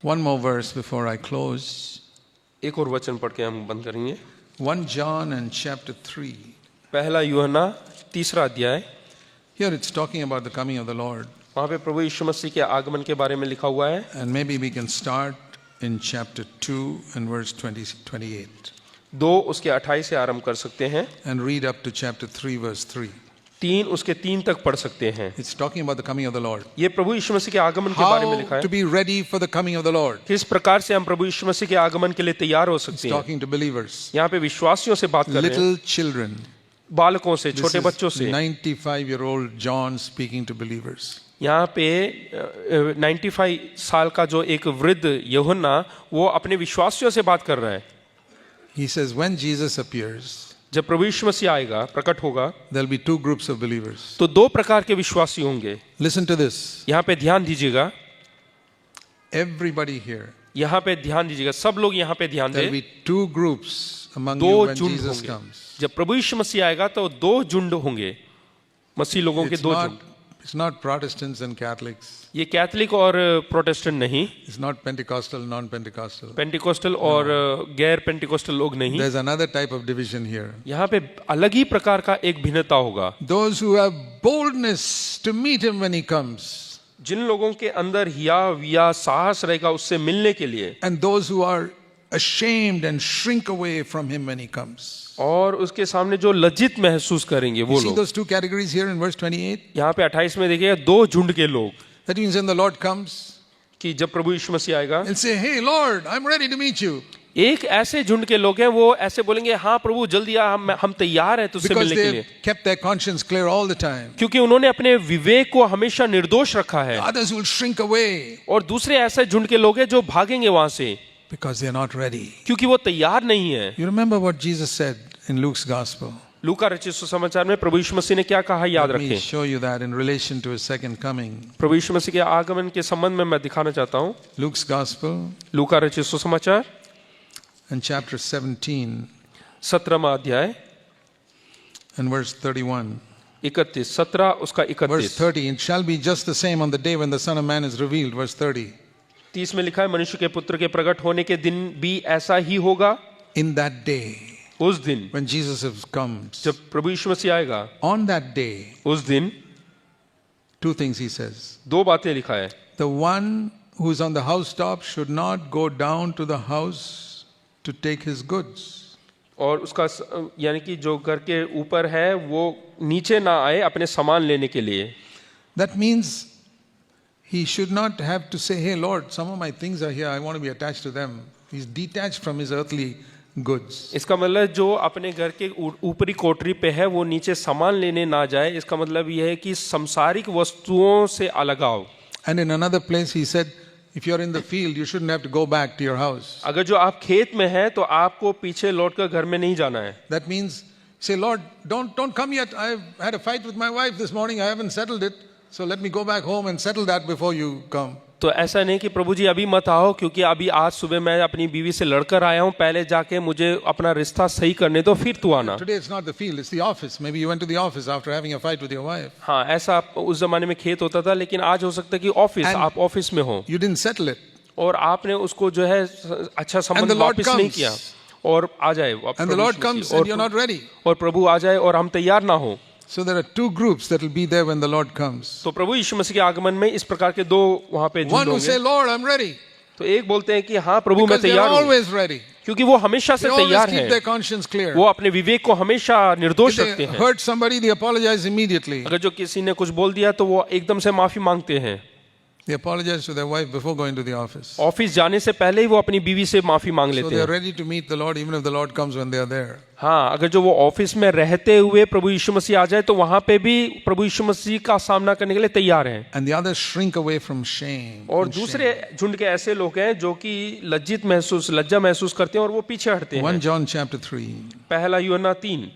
One more verse before I close. एक और वचन पढ़ के हम बंद करेंगे। 1 John and chapter 3. पहला यूहन्ना 3 अध्याय। Here it's talking about the coming of the Lord. वहाँ पे प्रभु यीशु मसीह के आगमन के बारे में लिखा हुआ है। And maybe we can start in chapter 2 and verse 28. 2 उसके 28 से आरंभ कर सकते हैं। And read up to chapter 3 verse 3. 3 उसके 3 तक पढ़ सकते हैं। It's talking about the coming of the Lord. ये प्रभु यीशु मसीह के आगमन के बारे में लिखा How है। to be ready for the coming of the Lord. किस प्रकार से हम प्रभु यीशु मसीह के आगमन के लिए तैयार हो It's सकते हैं। talking to believers. यहाँ पे विश्वासियों से बात कर रहे हैं, Little children. बालकों से, This छोटे बच्चों is से। 95-year-old John speaking to believers. यहाँ पे 95 साल का जो एक वृद्ध यूहन्ना वो अपने विश्वासियों से बात कर रहा है। He says when Jesus appears, जब प्रभु यीशु मसीह आएगा, प्रकट होगा, there'll be 2 groups of believers. तो 2 प्रकार के विश्वासी होंगे। Listen to this. यहाँ पे ध्यान दीजिएगा, Everybody here. यहाँ पे ध्यान दीजिएगा, सब लोग यहाँ पे ध्यान There'll दें। be 2 groups among 2 you when झुंड Jesus होंगे। comes. जब प्रभु यीशु मसीह आएगा तो 2 झुंड होंगे, मसीह लोगों के 2 झुंड। It's not Protestants and Catholics. ये कैथलिक और प्रोटेस्टेंट नहीं, It's not Pentecostal, non-Pentecostal. Pentecostal और गैर पेंटिकोस्टल लोग नहीं। There's another type of division here. यहाँ पे अलग ही प्रकार का एक भिन्नता होगा। Those who have boldness to meet him when he comes, जिन लोगों के अंदर हिया साहस रहेगा उससे मिलने के लिए, and those who are ashamed and shrink away from him when he comes. और उसके सामने जो लज्जित महसूस करेंगे वो You see लोग। those 2 categories here in verse 28? यहाँ पे 28 में देखिएगा 2 झुंड के लोग, That means when the Lord comes, कि जब प्रभु यीशु मसीह आएगा, he'll say, "Hey Lord, I'm ready to meet you." एक ऐसे झुंड के लोग हैं वो ऐसे बोलेंगे, हाँ प्रभु जल्दी आ, हम तैयार हैं तुझसे Because मिलने के they've लिए, kept their conscience clear all the time. क्योंकि उन्होंने अपने विवेक को हमेशा निर्दोष रखा है। Others will shrink away और दूसरे ऐसे झुंड के लोग हैं जो भागेंगे वहां से, because they're not ready. क्योंकि वो तैयार नहीं है। You remember what Jesus said in Luke's Gospel? लूका रचित सुसमाचार में प्रभु यीशु मसीह ने क्या कहा, याद Let me रखें। show you that in relation to his second coming. प्रभु यीशु मसीह के आगमन के संबंध में मैं दिखाना चाहता हूँ। Luke's Gospel लूका रचित सुसमाचार and chapter 17 17वां अध्याय and verse 31. 31, 17 उसका Verse 31। 30, it shall be just the same on the day when the Son of Man is revealed. Verse 30. 30 में लिखा है, मनुष्य के पुत्र के प्रकट होने के दिन भी ऐसा ही होगा। In that day, उस दिन when Jesus comes, जब प्रभु यीशु मसीह आएगा, on that day, उस दिन 2 things he says. 2 बातें लिखा है। The one who is on the housetop should not go down to the house to take his goods. और उसका यानी कि जो घर के ऊपर है वो नीचे ना आए अपने सामान लेने के लिए। That means he should not have to say, "Hey Lord, some of my things are here, I want to be attached to them." He's detached from his earthly goods. इसका मतलब जो अपने घर के ऊपरी कोठरी पे है वो नीचे सामान लेने ना जाए। इसका मतलब यह है कि सांसारिक वस्तुओं से अलग आओ। And in another place he said, if you're in the field, you shouldn't have to go back to your house. अगर जो आप खेत में हैं तो आपको पीछे लौटकर घर में नहीं जाना है। That means, say, "Lord, don't come yet. I've had a fight with my wife this morning. I haven't settled it. So let me go back home and settle that before you come." तो ऐसा नहीं कि प्रभु जी अभी मत आओ, क्योंकि अभी आज सुबह मैं अपनी बीवी से लड़कर आया हूँ, पहले जाके मुझे अपना रिश्ता सही करने दो फिर तू आना। Today it's not the field, it's the office. Maybe you went to the office after having a fight with your wife. हाँ, ऐसा उस जमाने में खेत होता था, लेकिन आज हो सकता है कि ऑफिस, And आप ऑफिस में हो You didn't settle it. और आपने उसको जो है अच्छा And संबंध the Lord वापस नहीं comes. किया, और आ जाए And the Lord comes and you're not ready. और प्रभु आ जाए और हम तैयार ना हो। So there are 2 groups that will be there when the Lord comes. तो प्रभु यीशु मसीह के आगमन में इस प्रकार के 2 वहां पे One झुंड who say, होंगे। "Lord, I'm ready." तो एक बोलते हैं कि हाँ प्रभु मैं Because they're तैयार हूँ, always ready. क्योंकि वो हमेशा से They always तैयार keep their हैं, conscience clear. वो अपने विवेक को हमेशा If निर्दोष they रखते हैं। hurt somebody, they apologize immediately. अगर जो किसी ने कुछ बोल दिया तो वो एकदम से माफी मांगते हैं। They apologize to their wife before going to the office. Office जाने से पहले ही वो अपनी बीवी से माफी मांग So लेते they are हैं। ready to meet the Lord even if the Lord comes when they are there. हाँ, अगर जो वो ऑफिस में रहते हुए प्रभु यीशु मसीह आ जाए तो वहां पे भी प्रभु यीशु मसीह का सामना करने के लिए तैयार हैं। And the others shrink away from shame. और and shame. दूसरे झुंड के ऐसे लोग हैं जो कि लज्जा महसूस करते हैं और वो पीछे हटते 1 हैं। John chapter 3. पहला यूहन्ना 3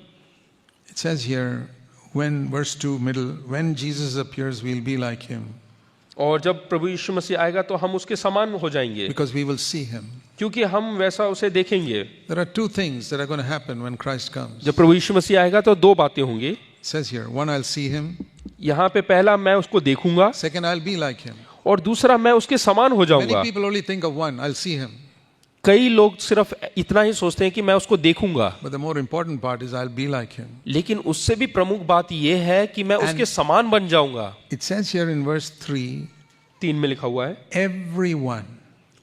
It says here, when verse 2 middle, when Jesus appears, we'll be like him और जब प्रभु यीशु मसीह आएगा तो हम उसके समान हो जाएंगे, because we will see him. क्योंकि हम वैसा उसे देखेंगे। There are 2 things that are going to happen when Christ comes. जब प्रभु यीशु मसीह आएगा तो 2 बातें होंगी। It says here, one, I'll see him. यहाँ पे पहला मैं उसको देखूंगा, Second, I'll be like him. और दूसरा मैं उसके समान हो Many जाऊंगा। people only think of one, I'll see him. कई लोग सिर्फ इतना ही सोचते हैं कि मैं उसको देखूंगा, But the more important part is I'll be like him. लेकिन उससे भी प्रमुख बात यह है कि मैं उसके समान बन जाऊंगा। It says here in verse 3, 3 में लिखा हुआ है, everyone,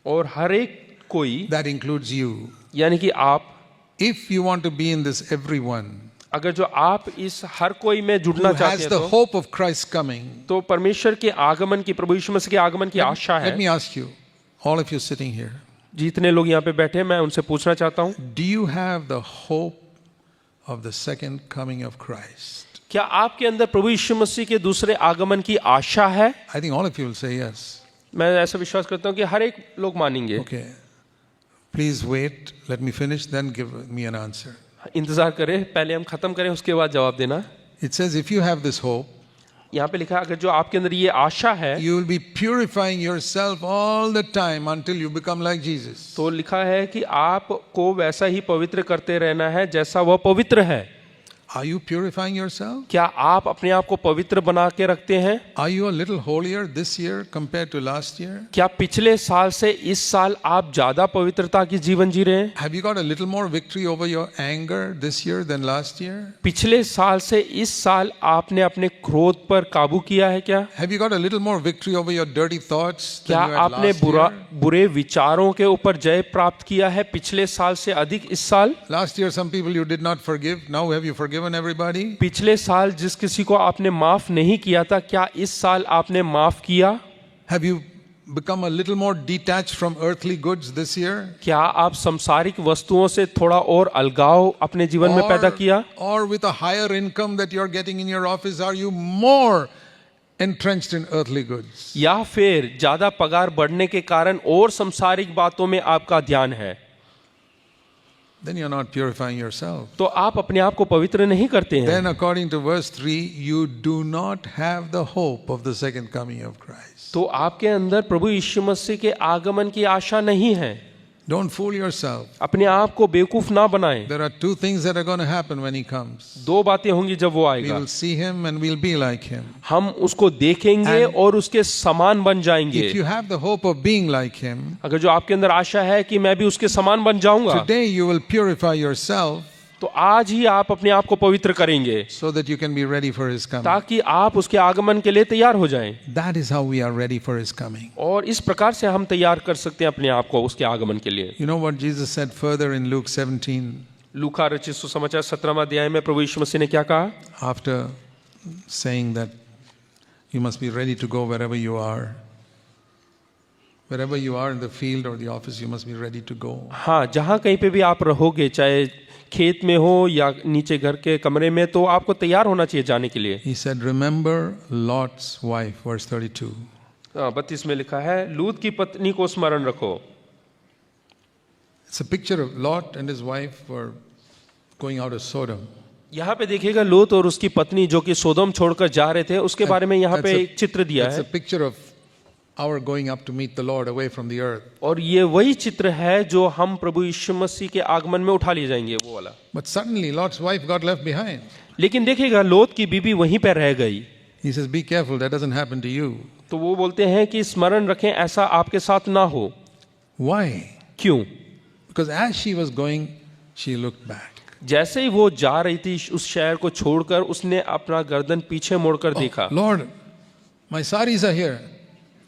और हर एक कोई, that includes you. यानी कि आप, If you want to be in this everyone, अगर जो आप इस हर कोई में who जुड़ना चाहते has हैं the तो hope of Christ coming, तो परमेश्वर के आगमन की, प्रभु यीशु मसीह के आगमन की आशा let है। me ask you, all of you sitting here, जितने लोग यहाँ पे बैठे हैं, मैं उनसे पूछना चाहता हूँ, do you have the hope of the second coming of Christ? क्या आपके अंदर प्रभु यीशु मसीह के दूसरे आगमन की आशा है? I think all of you will say yes. मैं ऐसा विश्वास करता हूँ कि हर एक लोग मानेंगे। Okay. Please wait, let me finish, then give me an answer. इंतजार करें, पहले हम खत्म करें, उसके बाद जवाब देना। It says, if you have this hope, यहाँ पे लिखा है, अगर जो आपके अंदर ये आशा है, you will be purifying yourself all the time until you become like Jesus. तो लिखा है कि आपको वैसा ही पवित्र करते रहना है जैसा वह पवित्र है। Are you purifying yourself? क्या आप अपने आप को पवित्र बना के रखते हैं? Are you a little holier this year compared to last year? क्या पिछले साल से इस साल आप ज्यादा पवित्रता की जीवन जी रहे हैं? Have you got a little more victory over your anger this year than last year? पिछले साल से इस साल आपने अपने क्रोध पर काबू किया है क्या? Have you got a little more victory over your dirty thoughts क्या than you had आपने last year? बुरे विचारों के ऊपर जय प्राप्त किया है पिछले साल से अधिक इस साल? Last year some people you did not forgive. Now have you forgiven everybody? पिछले साल जिस किसी को आपने माफ नहीं किया था, क्या इस साल आपने माफ किया? Have you become a little more detached from earthly goods this year? क्या आप सांसारिक वस्तुओं से थोड़ा और अलगाव अपने जीवन में पैदा किया? Or with a higher income that you're getting in your office, are you more entrenched in earthly goods? या फिर ज्यादा पगार बढ़ने के कारण और सांसारिक बातों में आपका ध्यान है? Then you're not purifying yourself. तो आप अपने आप को पवित्र नहीं करते हैं। Then according to verse 3, you do not have the hope of the second coming of Christ. तो आपके अंदर प्रभु यीशु मसीह के आगमन की आशा नहीं है। Don't fool yourself. अपने आप को बेवकूफ ना बनाएं। There are two things that are going to happen when he comes. दो बातें होंगी जब वो We आएगा। will see him and we'll be like him. हम उसको देखेंगे And और उसके समान बन जाएंगे। If you have the hope of being like him, अगर जो आपके अंदर आशा है कि मैं भी उसके समान बन जाऊंगा, today you will purify yourself तो आज ही आप अपने आप को पवित्र करेंगे so that you can be ready for his coming. ताकि आप उसके आगमन के लिए तैयार हो जाएं। That is how we are ready for his coming. और इस प्रकार से हम तैयार कर सकते हैं अपने आप को उसके आगमन के लिए। You know what Jesus said further in Luke 17 लूका रचित सुसमाचार 17वां अध्याय में प्रभु यीशु मसीह ने क्या कहा? after saying that you must be ready to go wherever you are. Wherever you are in the field or the office, you must be ready to go. हाँ, जहाँ कहीं पे भी आप रहोगे, चाहे खेत में हो या नीचे घर के कमरे में, तो आपको तैयार होना चाहिए जाने के लिए। He said, remember Lot's wife, verse 32. 32 में लिखा है, लूत की पत्नी को स्मरण रखो। It's a picture of Lot and his wife were going out of Sodom. यहाँ पे देखिएगा, लूत और उसकी पत्नी जो कि सोदोम छोड़कर जा रहे थे, उसके बारे में यहाँ पे That's a- एक चित्र दिया It's है। a picture of our going up to meet the Lord away from the earth. और ये वही चित्र है जो हम प्रभु यीशु मसीह के आगमन में उठा लिए जाएंगे, वो वाला। But suddenly Lot's wife got left behind. लेकिन देखिएगा, लोत की बीबी वहीं पर रह गई। He says, be careful, that doesn't happen to you. तो वो बोलते हैं कि स्मरण रखें, ऐसा आपके साथ ना हो। Why? क्यों? Because as she was going, she looked back. जैसे ही वो जा रही थी उस शहर को छोड़कर, उसने अपना गर्दन पीछे मोड़कर देखा। Lord, my saris are here.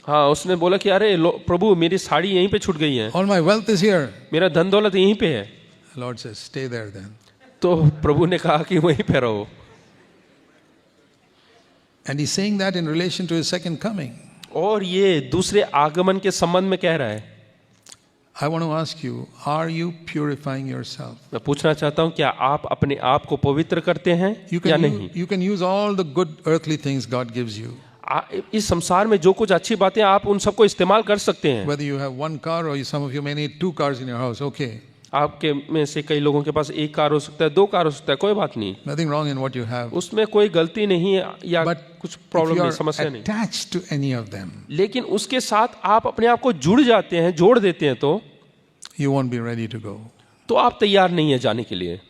हाँ, उसने बोला कि अरे प्रभु, मेरी साड़ी यहीं पे छूट गई है, All my wealth is here. मेरा धन दौलत यहीं पे है। The Lord says, stay there then. तो प्रभु ने कहा कि वहीं पे रहो। And he's saying that in relation to his second coming. और ये दूसरे आगमन के संबंध में कह रहा है। I want to ask you, are you purifying yourself? मैं पूछना चाहता हूँ, क्या आप अपने आप को पवित्र करते हैं या नहीं? You can use all the good earthly things God gives you. इस संसार में जो कुछ अच्छी बातें, आप उन सबको इस्तेमाल कर सकते हैं। Whether you have one car or some of you may need 2 cars in your house, okay. आपके में से कई लोगों के पास एक कार हो सकता है, 2 कार हो सकता है, कोई बात नहीं, Nothing wrong in what you have. उसमें कोई गलती नहीं है या But कुछ if प्रॉब्लम you नहीं, are समस्या नहीं। attached to any of them, लेकिन उसके साथ आप अपने आप को जुड़ जाते हैं, जोड़ देते हैं, you won't be ready to go. तो आप तैयार नहीं है जाने के लिए।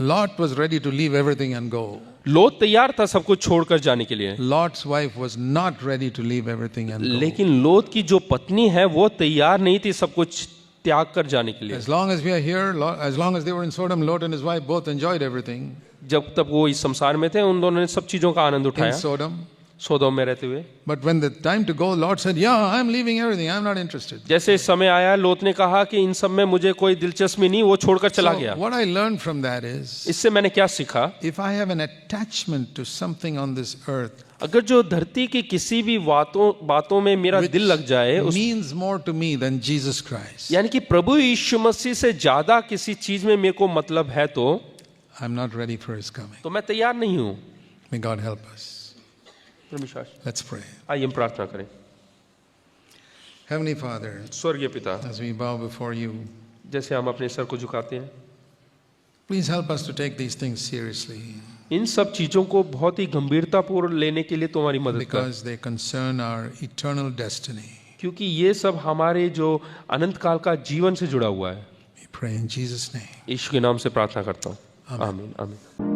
Lot was ready to leave everything and go. लोत तैयार था सब कुछ छोड़कर जाने के लिए, Lot's wife was not ready to leave everything and go. लेकिन लोत की जो पत्नी है वो तैयार नहीं थी सब कुछ त्याग कर जाने के लिए। As long as we are here, as long as they were in Sodom, Lot and his wife both enjoyed everything जब तक वो इस संसार में थे उन दोनों ने सब चीजों का आनंद in उठाया Sodom. सोदोम में रहते हुए। But when the time to go, Lot said, "Yeah, I'm leaving everything. I'm not interested." जैसे इस समय आया, लोत ने कहा कि इन सब में मुझे कोई दिलचस्पी नहीं, वो छोड़कर चला So गया। what I learned from that is, इससे मैंने क्या सीखा? if I have an attachment to something on this earth, अगर जो धरती की किसी भी बातों में मेरा which दिल लग जाए, means more to me than Jesus Christ, यानी कि प्रभु यीशु मसीह से ज्यादा किसी चीज में मेरे को मतलब है तो I'm not ready for His coming. मैं तैयार नहीं हूँ। May God help us. Let's pray. आइए हम प्रार्थना करें। Heavenly Father, स्वर्गीय पिता, as we bow before you, जैसे हम अपने सर को झुकाते हैं, please help us to take these things seriously, इन सब चीजों को बहुत ही गंभीरतापूर्वक लेने के लिए तुम्हारी मदद कर, because they concern our eternal destiny. क्योंकि ये सब हमारे जो अनंत काल का जीवन से जुड़ा हुआ है। We pray in Jesus' name. यीशु के नाम से प्रार्थना करता हूँ। आमीन आमीन।